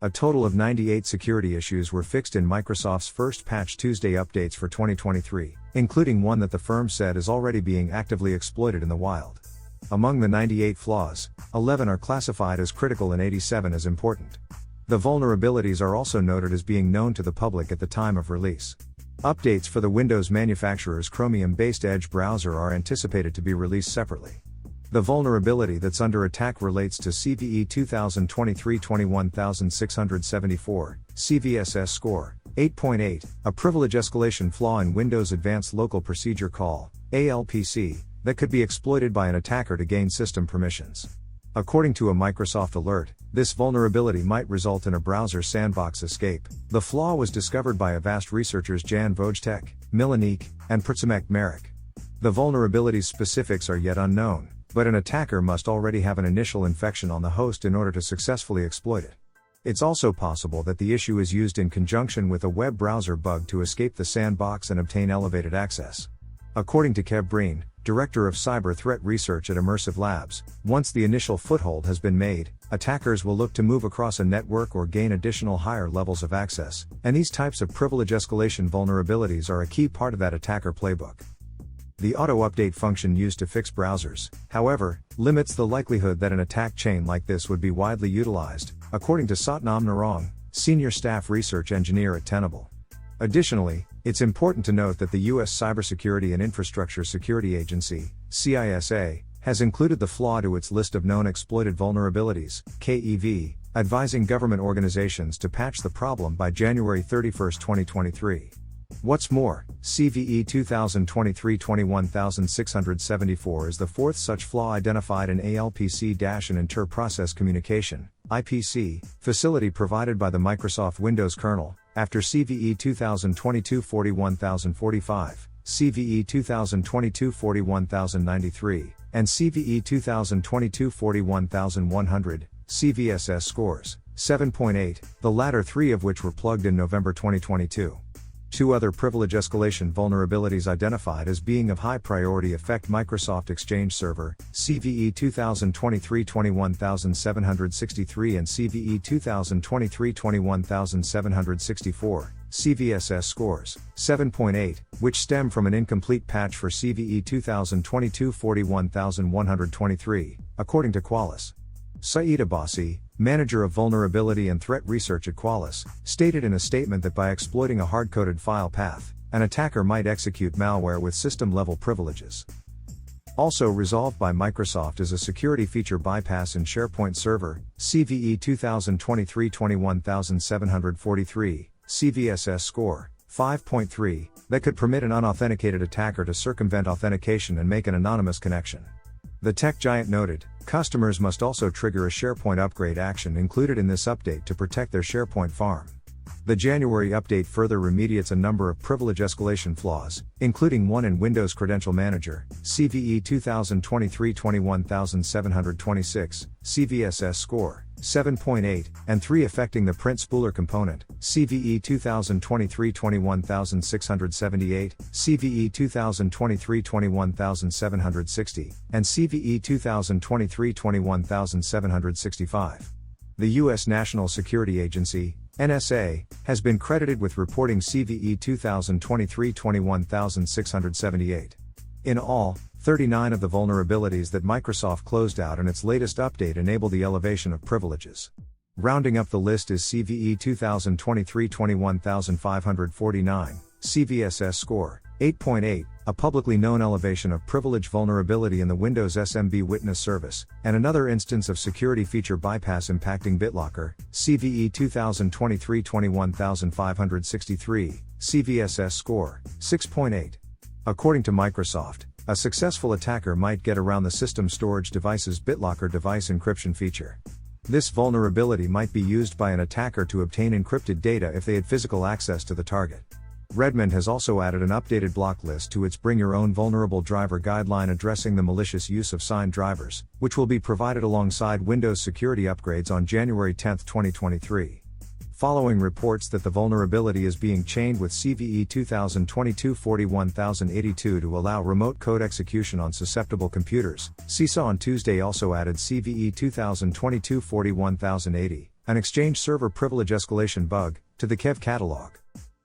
A total of 98 security issues were fixed in Microsoft's first Patch Tuesday updates for 2023, including one that the firm said is already being actively exploited in the wild. Among the 98 flaws, 11 are classified as critical and 87 as important. The vulnerabilities are also noted as being known to the public at the time of release. Updates for the Windows manufacturer's Chromium-based Edge browser are anticipated to be released separately. The vulnerability that's under attack relates to CVE 2023-21674, CVSS score 8.8, a privilege escalation flaw in Windows Advanced Local Procedure Call, ALPC, that could be exploited by an attacker to gain system permissions. According to a Microsoft alert, this vulnerability might result in a browser sandbox escape. The flaw was discovered by Avast researchers Jan Vojtek, Milanik, and Przemek Marek. The vulnerability's specifics are yet unknown, but an attacker must already have an initial infection on the host in order to successfully exploit it. It's also possible that the issue is used in conjunction with a web browser bug to escape the sandbox and obtain elevated access. According to Kev Breen, Director of Cyber Threat Research at Immersive Labs, once the initial foothold has been made, attackers will look to move across a network or gain additional higher levels of access, and these types of privilege escalation vulnerabilities are a key part of that attacker playbook. The auto-update function used to fix browsers, however, limits the likelihood that an attack chain like this would be widely utilized, according to Satnam Narang, Senior Staff Research Engineer at Tenable. Additionally, it's important to note that the U.S. Cybersecurity and Infrastructure Security Agency, CISA, has included the flaw to its list of known exploited vulnerabilities, KEV, advising government organizations to patch the problem by January 31, 2023. What's more, CVE 2023-21674 is the fourth such flaw identified in ALPC- and Inter-Process Communication, IPC, facility provided by the Microsoft Windows kernel, after CVE 2022-41045, CVE 2022-41093, and CVE 2022-41100, CVSS scores 7.8, the latter three of which were plugged in November 2022. Two other privilege escalation vulnerabilities identified as being of high priority affect Microsoft Exchange Server, CVE 2023-21763 and CVE 2023-21764, CVSS scores 7.8, which stem from an incomplete patch for CVE 2022-41123, according to Qualys. Saeed Abbasi, manager of vulnerability and threat research at Qualys, stated in a statement that by exploiting a hard-coded file path, an attacker might execute malware with system-level privileges. Also resolved by Microsoft is a security feature bypass in SharePoint Server, CVE 2023-21743, CVSS score 5.3, that could permit an unauthenticated attacker to circumvent authentication and make an anonymous connection. The tech giant noted, customers must also trigger a SharePoint upgrade action included in this update to protect their SharePoint farm. The January update further remediates a number of privilege escalation flaws, including one in Windows Credential Manager, CVE 2023-21726, CVSS score 7.8, and 3 affecting the print spooler component, CVE 2023-21678, CVE 2023-21760, and CVE 2023-21765. The U.S. National Security Agency, NSA, has been credited with reporting CVE 2023-21678. In all, 39 of the vulnerabilities that Microsoft closed out in its latest update enable the elevation of privileges. Rounding up the list is CVE 2023-21549, CVSS score 8.8, a publicly known elevation of privilege vulnerability in the Windows SMB Witness Service, and another instance of security feature bypass impacting BitLocker, CVE 2023-21563, CVSS score 6.8. According to Microsoft, a successful attacker might get around the system storage device's BitLocker device encryption feature. This vulnerability might be used by an attacker to obtain encrypted data if they had physical access to the target. Redmond has also added an updated block list to its Bring Your Own Vulnerable Driver guideline addressing the malicious use of signed drivers, which will be provided alongside Windows security upgrades on January 10, 2023. Following reports that the vulnerability is being chained with CVE 2022-41082 to allow remote code execution on susceptible computers, CISA on Tuesday also added CVE 2022-41080, an Exchange server privilege escalation bug, to the Kev catalog.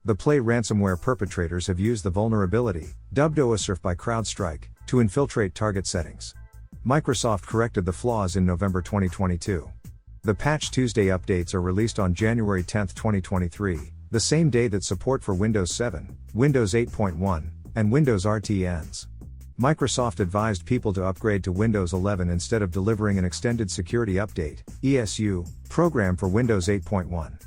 The Play ransomware perpetrators have used the vulnerability, dubbed OASRF by CrowdStrike, to infiltrate target settings. Microsoft corrected the flaws in November 2022. The Patch Tuesday updates are released on January 10, 2023, the same day that support for Windows 7, Windows 8.1, and Windows RT ends. Microsoft advised people to upgrade to Windows 11 instead of delivering an Extended Security Update (ESU) program for Windows 8.1.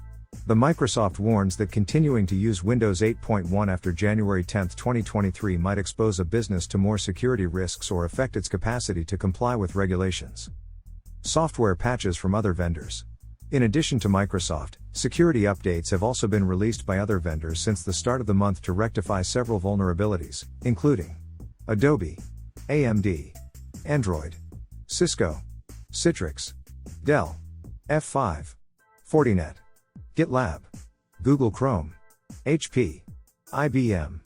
The Microsoft warns that continuing to use Windows 8.1 after January 10, 2023 might expose a business to more security risks or affect its capacity to comply with regulations. Software patches from other vendors. In addition to Microsoft, security updates have also been released by other vendors since the start of the month to rectify several vulnerabilities, including Adobe, AMD, Android, Cisco, Citrix, Dell, F5, Fortinet, GitLab, Google Chrome, HP, IBM,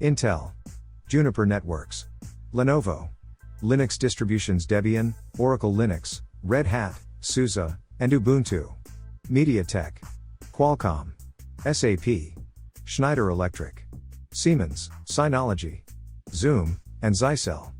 Intel, Juniper Networks, Lenovo, Linux distributions Debian, Oracle Linux, Red Hat, SUSE, and Ubuntu, MediaTek, Qualcomm, SAP, Schneider Electric, Siemens, Synology, Zoom, and Zycel.